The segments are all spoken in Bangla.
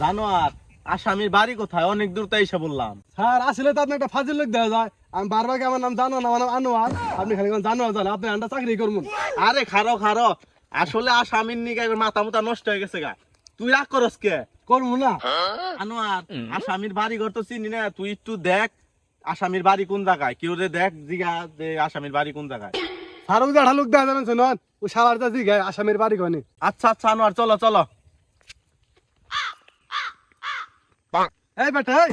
জানোয়ার আসামির বাড়ি কোথায়? অনেক দূর তো এসে বললাম। স্যার আসলে তো আপনি একটা ফাজিল লোক দেওয়া যায়। আমি বারবার আমার নাম জানো না, আমার নাম আনোয়ার। আপনি খালি জানোয়ার জানেন, আপনি আন্ডা চাকরি করবেন। আরে খারো খারো, আসলে আসামির নিকে মাথা মুথা নষ্ট হয়ে গেছে গা। তুই রাগ করস কে? করবো না। আনোয়ার আসামির বাড়ি ঘর তো চিনি না, তুই একটু দেখ আসামির বাড়ি কোন জায়গায়। কেউ রে দেখ জিগা যে আসামির বাড়ি কোন জায়গায়। স্যার ওই একটা লোক দেওয়া যাবেন শুনুন, ও সালার যা জিগায় আসামের বাড়ি কনে। আচ্ছা আচ্ছা আনোয়ার, চলো চলো। এই বেটা এই,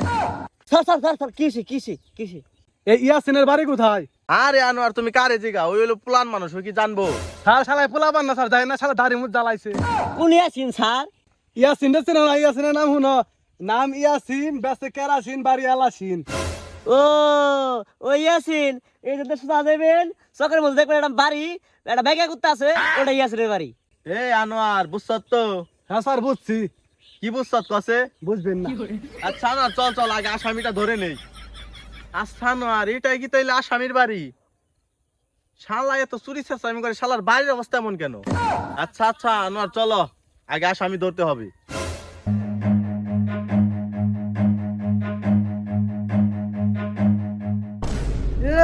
স্যার স্যার স্যার স্যার কিসে এই ইয়াসিনের বাড়ি কোথায়? আরে আনোয়ার তুমি কারে জিগা? ওই হলো প্লান মানুষ, ওই কি জানবো? স্যার শালায় পোলাবান না স্যার, যায় না শালা দাড়ি মুখ জ্বালাইছে। কোন ইয়াসিন স্যার? ইয়াসিন রে চেনো না? ইয়াসিনের নাম শুনো, নাম ইয়াসিন, বেসে কেরাসিন, বাড়ি আলাসিন। ও ও ইয়াসিন, এই যে সুদা দেবেন সকালের মধ্যে দেখবেন একটা বাড়ি, একটা ব্যাগা করতে আছে, ওটা ইয়াসিনের বাড়ি। এ আনোয়ার বুঝছত তো? হ্যাঁ স্যার বুঝছি। কি বুঝছত কসে? বুঝবেন না। আচ্ছা আনোয়ার চল চল, আগে আসামিটা ধরে নেই। আচ্ছা আনোয়ার, এটাই কি তাইলে আসামির বাড়ি? শালা এত চুরি চেঁচামি করে, শালার বাড়ির অবস্থা এমন কেন? আচ্ছা আচ্ছা আনোয়ার চলো, আগে আসামি ধরতে হবে। এ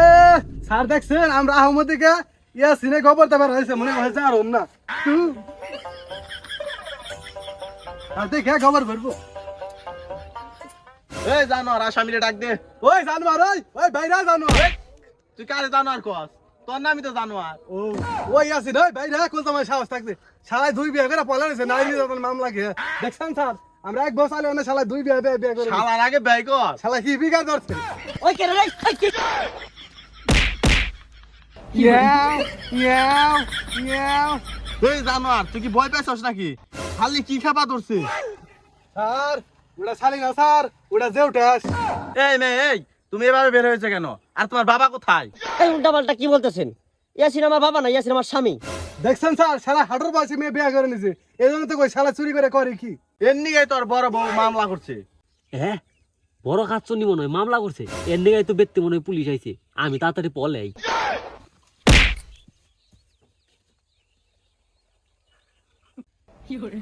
স্যার দেখছেন আমরা আহমদ দিকে ইয়াসিনে খবর দেবার হয়েছে, মনে হয়েছে আর না। আর দেখে খবর ভরবো। এই জানোয়ার আসামিরে ডাক দে। ওই জানোয়ার, ওই বাইরে জানোয়ার। তুই কারে জানোয়ার কস? তোর নামই তো জানোয়ার। ও ওই ইয়াসিন, ওই বাইরে কোন তোমার সাহস থাকবে? শালায় দুই বিয়ে করে পলা রয়েছে, নারী নির্যাতন মামলা খেয়ে। দেখছেন স্যার, আমরা এক বছর আলে অনেক শালায় দুই বিয়ে করে। শালার আগে ব্যয় কর। শালা কি বিকার ধরছে? ওই কেন রে? ওই কি? ইয়াও ইয়াও ইয়াও। এই জানোয়ার তুই কি ভয় পেছস নাকি? খালি কি খাবা ধরছে? স্যার ওটা শালি না স্যার, ওটা জেউটাস। এই মেয়ে এই, তুমি এভাবে বের হয়েছে কেন? আর তোমার বাবা কোথায়? এই উল্টাপাল্টা কি বলতেছেন? ইয়াসিন আমার বাবা না, ইয়াসিন আমার স্বামী। দেখছেন স্যার, শালা হাঁটুর বয়সে মেয়ে বিয়ে করে নিছে, এই জন্য তো কই শালা চুরি করে কি? এর নিয়ে তোর বড় বউ মামলা করছে। হ্যাঁ, বড় কাচ্চনি মনে হয় মামলা করছে। এর দিকে তো বেত্তে মনে হয় পুলিশ আইছে। আমি তাড়াতাড়ি পলাই।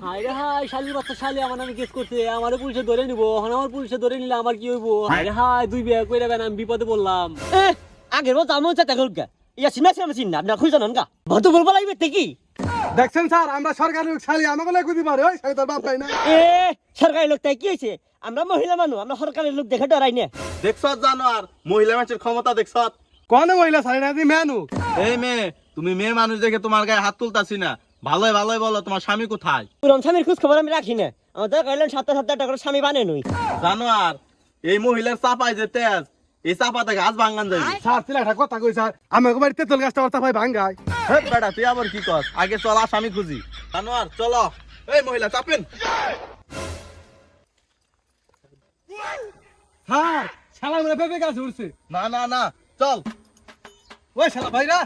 হায় রে হায়, শালি বাচ্চা শালি আমার নামে কেস করছে, আমারে পুলিশে ধরে নিবো। এখন আমার পুলিশে ধরে নিলে আমার কি হইবো? হায় রে হায়, দুই বিয়ে করে দেবেন, আমি বিপদে বললাম। এ আগের মতো আমি চেষ্টা করুক গা। ইয়াসিন না চিন না, আপনার খুঁজে নেন গা। ভদ্র বলবো লাগবে কি? দেখছেন স্যার, আমরা সরকারি লোক, শালি আমাকে লাগে কুদি পারে, ওই শালি তোর বাপ তাই না? এ সরকারি লোক তাই কি হয়েছে? আমরা মহিলা মানুষ, আমরা সরকারের লোক দেখে ডরাই না। দেখছত জানোয়ার, মহিলা মানুষের ক্ষমতা দেখছত? কোন মহিলা শালি না, তুই মেনু। এই মেয়ে, তুমি মেয়ে মানুষ দেখে তোমার গায়ে হাত তুলতাছি না। ভালোই ভালোই বলো তোমার স্বামী কোথায়? পুরন স্বামীর খোঁজ খবর আমি রাখি না। আমাদের কইলেন ৭০০০ টাকা করে স্বামী বানাই নই। জানোয়ার, এই মহিলার চাপায় যে তেজ, এই চাপাতে গাছ ভাঙ্গান যাবে। স্যার তুই একটা কথা কই স্যার, আমাকে বাড়িতে তেল গাছটা অর্থ ভাই ভাঙ্গায়। হে বেটা, তুই আবার কি কস? আগে চল আসামি খুঁজি। জানোয়ার চলো। এই মহিলা চাপেন। স্যার শালা মেরে পেপে গাছ উঠছে। না না না, চল। ওই শালা ভাইরা,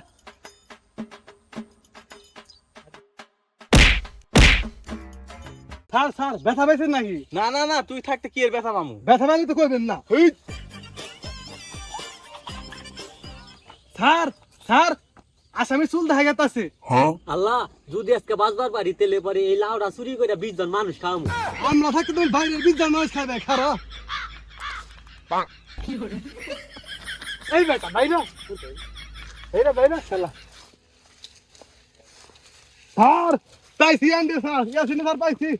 স্যার স্যার ব্যথা পাইছেন নাকি? না না না, তুই থাকতে কি এর ব্যথা পামু? ব্যথা পাইলে তো কইবেন না। স্যার স্যার আসামি চুল দেখা গেছে। আল্লাহ, যদি আজকে বাঁচবার পারি তেলে পারি এই লাউটা চুরি করে 20 জন মানুষ খাওয়াবো। আমরা থাকতে তুমি বাইরের বিদ্যার মানুষ খাবে খারা। এই বেটা বাইরা, এইটা বাইরা শালা। স্যার পাইছি আন্ডে স্যার, ইয়াসিন স্যার পাইছি।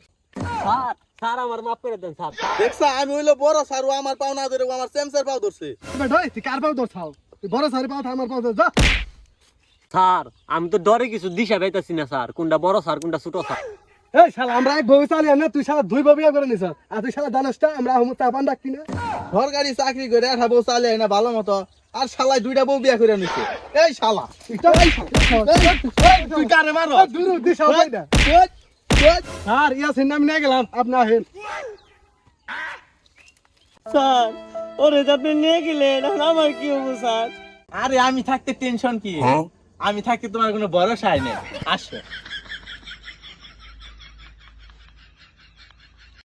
স্যার স্যার আমার মাফ করে দেন স্যার। দেখছ, আমি হইলো বড় সারু, আমার পাও না ধরে ও আমার সেমসের পাও ধরছে। বেটা ওই তুই কার পাও ধরছাও? তুই বড় স্যার পাও, আমার পাও ধর যা। স্যার আমি তো ডরে কিছু দিশা পাইতাছি না স্যার, কোনটা বড় স্যার কোনটা ছোট স্যার। এই শালা আমরা এক বউ চালিয়ে না, তুই শালা দুই বউ বিয়ে করে নিছ। আর তুই শালা জানোস না আমরা আহমদ চাপান ডাকি না? সরকারি চাকরি করে একটা বউ চালিয়ে না ভালো মতো, আর শালায় দুইটা বউ বিয়া করে নিছে। এই শালা, তুই কারে মারো? দূর দিশা হয় না। স্যার ইয়াসিন নাম নিয়ে গেলাম, আপনি আহেন। স্যার ওরে যে আপনি নিয়ে গেলেন, এখন আমার কি হবো স্যার? আরে আমি থাকতে টেনশন কি? আমি থাকতে তোমার কোনো ভরসাই নেই। আসো।